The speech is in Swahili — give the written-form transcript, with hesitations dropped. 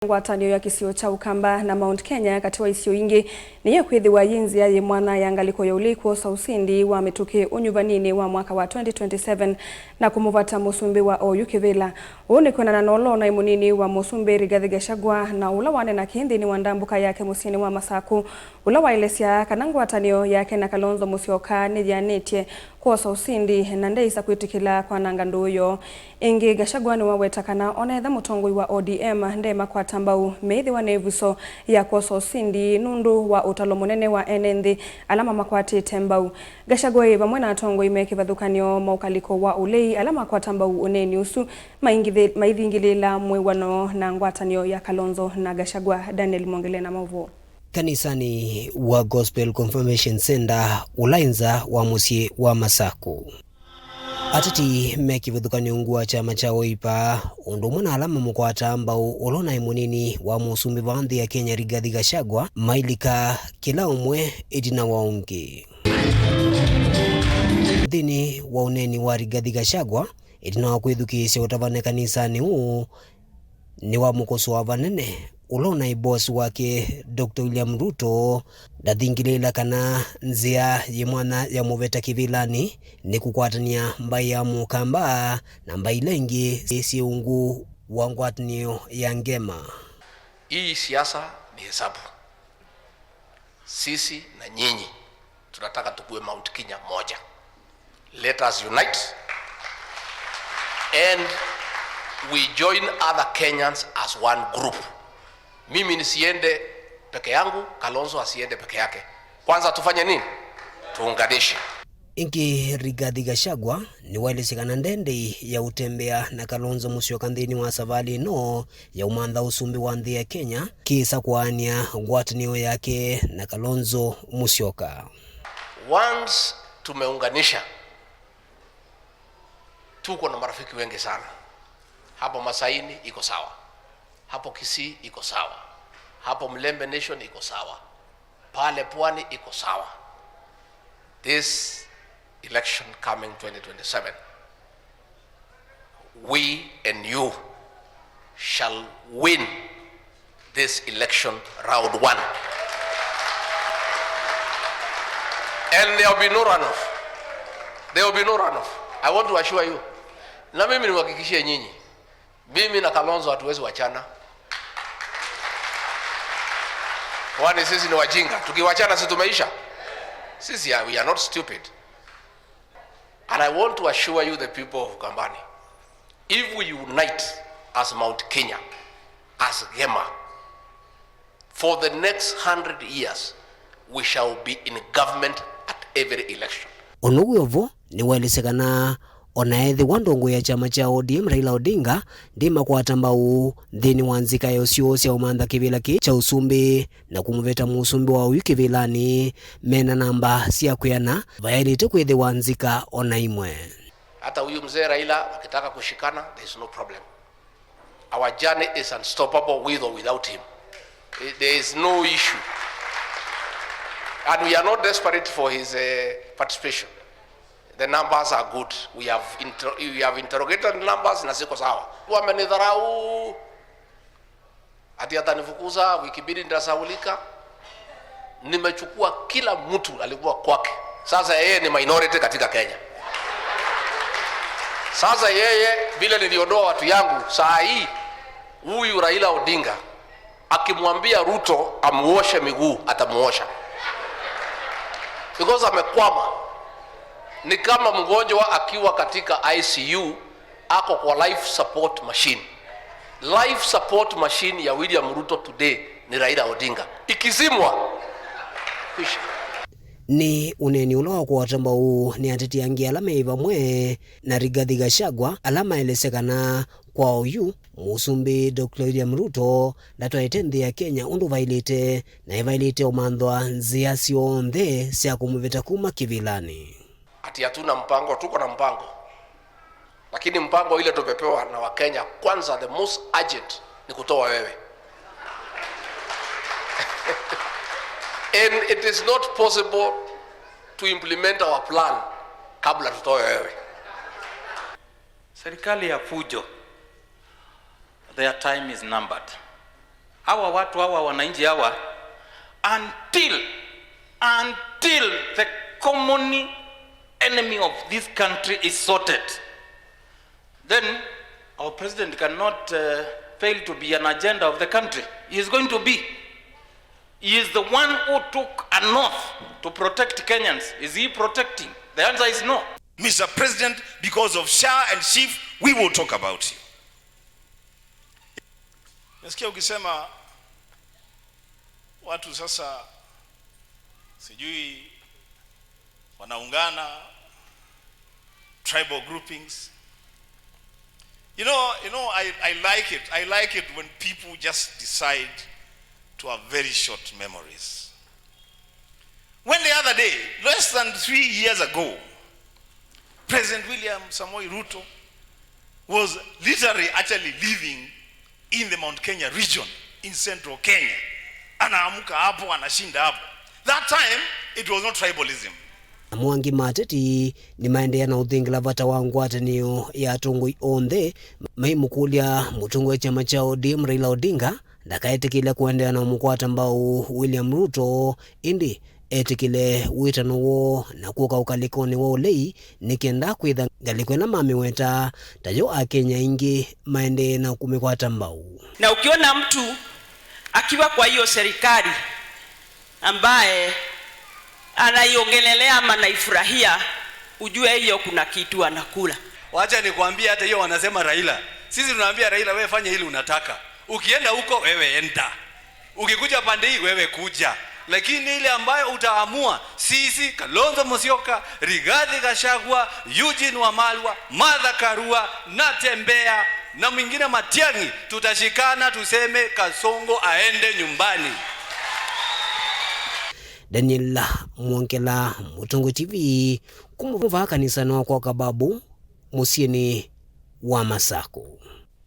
Ngwatanio ya kisio cha Ukamba na Mount Kenya katiwa isio ingi ni ya kwithiwa yinzi ya mwana ya ngaliko ya uliko sa usindi wa mituki unyuvanini wa mwaka wa 2027 na kumuvata musumbi wa Oyu Kivila. Uni kuna na nolo na imunini wa musumbi Rigathi Gachagua na ula wane na kindi ni wandambuka yake musini wa Masaku. Ula wa Ilesia kana ngwatanio yake na Kalonzo Musyoka ni yanetie kwa sa usindi na ndeisa kuitikila kwa nanganduyo. Ingi Gachagua ni waweta kana onetha mutongoi wa ODM ndema kwa tambau meithi wa nevuso ya koso usindi nundu wa utalo munene wa NND alama makwati tembau. Gachagua vamwe na atongo imekivathukanio maukaliko wa ulei alama kwa tambau uneni usu maithi ingilila mwewano na ngwatanio ya Kalonzo na Gachagua. Daniel Mongele na Mauvo. Kanisani wa Gospel Confirmation Center ulainza wa musie wa Masaku. Atati mekivuthukanio ngua chama cha Wiper undu mwana alama mukwata ambao ulona imunini wa musumbi vanthi ya Kenya Rigathi Gachagua mailika kila umwe idina waungi. Thini wa uneni wa Rigathi Gachagua idina wa kwithukisya utavane kanisani uu ni wa mukoso wa vanene ulona ibosi wake Dr. William Ruto ndathingilila kana nzia yimwana ya muveta kivilani ni kukwatania mbai ya Mukamba na mbai lengi siungu wa ngwatanio ya ngema. Hii siasa ni hesabu. Sisi na nyinyi tunataka tukue Mount Kenya moja. Let us unite and we join other Kenyans as one group. Mimi nisiende peke yangu, Kalonzo asiende peke yake. Kwanza tufanye nini? Tuunganishe. Ingi Rigathi Gachagua ni wailesikana ndende ya utembea na Kalonzo Musyoka nthini wa savali no ya umantha usumbi wa nthi ya Kenya kisa kuania ngwatanio yake na Kalonzo Musyoka. Once tumeunganisha, tuko na marafiki wengi sana. Hapo Masaini iko sawa. Hapo Kisii iko sawa. Hapo Mlembe Nation iko sawa. Pale Pwani iko sawa. This election coming 2027, we and you shall win this election round one. And there will be no runoff. There will be no runoff. I want to assure you. Na mimi niwahakikishie nyinyi, mimi na Kalonzo hatuwezi wachana. Kwani sisi ni wajinga? Tukiwachana sisi tumeisha? Sisi we are not stupid. And I want to assure you, the people of Kambani, if we unite as Mount Kenya, as Gema, for the next 100 years, we shall be in government at every election. Onuguovo ni wailesekana onaethi wandongo ya chama cha ODM Raila Odinga ndima kwa tambau nthini wa nzika ya usio cia umantha kivila ki cha usumbi na kumuveta musumbi wa Oyu Kivilani mena namba cia kuyana vayailite kwithiwa nzika ona imwe. Hata huyu mzee Raila akitaka kushikana, there is no problem. Our journey is unstoppable with or without him. There is no issue. And we are not desperate for his participation. The numbers are good. We have interrogated numbers na ziko sawa. Wamenidharau, ati atanifukuza, wiki mbili nitasaulika. Nimechukua kila mtu alikuwa kwake. Sasa yeye ni minority katika Kenya. Sasa yeye vile niliondoa watu yangu, saa hii huyu Raila Odinga akimwambia Ruto amuoshe miguu atamuosha. Because amekwama. Ni kama mgonjwa akiwa katika ICU ako kwa life support machine. Life support machine ya William Ruto today ni Raila Odinga. Ikizimwa kisha ni uneni uloa kwa watamba uu ni ateti angi alama ivamwe na Rigathi Gachagua alama elesekana kwa Oyu musumbi Dr. William Ruto ndatwaite nthi ya Kenya undu vailite na ivailite umanthwa nzia sionthe cia kumuveta kuma kivilani. Ati hatuna mpango, tuko na mpango. Lakini mpango ile tupepewa na Wakenya, kwanza the most urgent ni kutoa wewe. And it is not possible to implement our plan kabla tutoe wewe. Serikali ya fujo, their time is numbered. hawa watu hawa wananchi hawa until the common enemy of this country is sorted. Then our president cannot fail to be an agenda of the country. He is going to be. He is the one who took an oath to protect Kenyans. Is he protecting? The answer is no. Mr. President, because of SHA and SHIF, we will talk about you. Nasikia ukisema watu sasa sijui wanaungana tribal groupings. You know, I like it. I like it when people just decide to have very short memories. When the other day, less than 3 years ago, President William Samoei Ruto was literally actually living in the Mount Kenya region in central Kenya. Anaamuka hapo, anashinda hapo. That time, it was not tribalism. Mwangi mateti ni maendelea na uthingila vata wa ngwatanio ya atongoi onthe maimukulia mutongo wa chama cha ODM Raila Odinga ndakaetikile kuendelea na mukwata ambao William Ruto indi etikile witano wo na kuoka ukalikoni wa ulei nikenda kwitha ngalikwe na mami weta tajo Akenya ingi maende na kumikwata mbau. Na ukiona mtu akiwa kwa hiyo serikali ambaye anaiongelelea ama naifurahia, ujue hiyo kuna kitu anakula. Wacha nikwambie, hata hiyo wanasema Raila, sisi tunaambia Raila, wewe fanya hili unataka, ukienda huko wewe enda, ukikuja pande hii wewe kuja, lakini ile ambayo utaamua sisi Kalonzo Musyoka, Rigathi Gachagua, Eugene Wamalwa, Martha Karua na Tembea na mwingine Matiang'i, tutashikana tuseme Kasongo aende nyumbani. Daniel Mwankela, Mutongo TV, kumuva kanisa na kwa Kababu musieni wa Masako.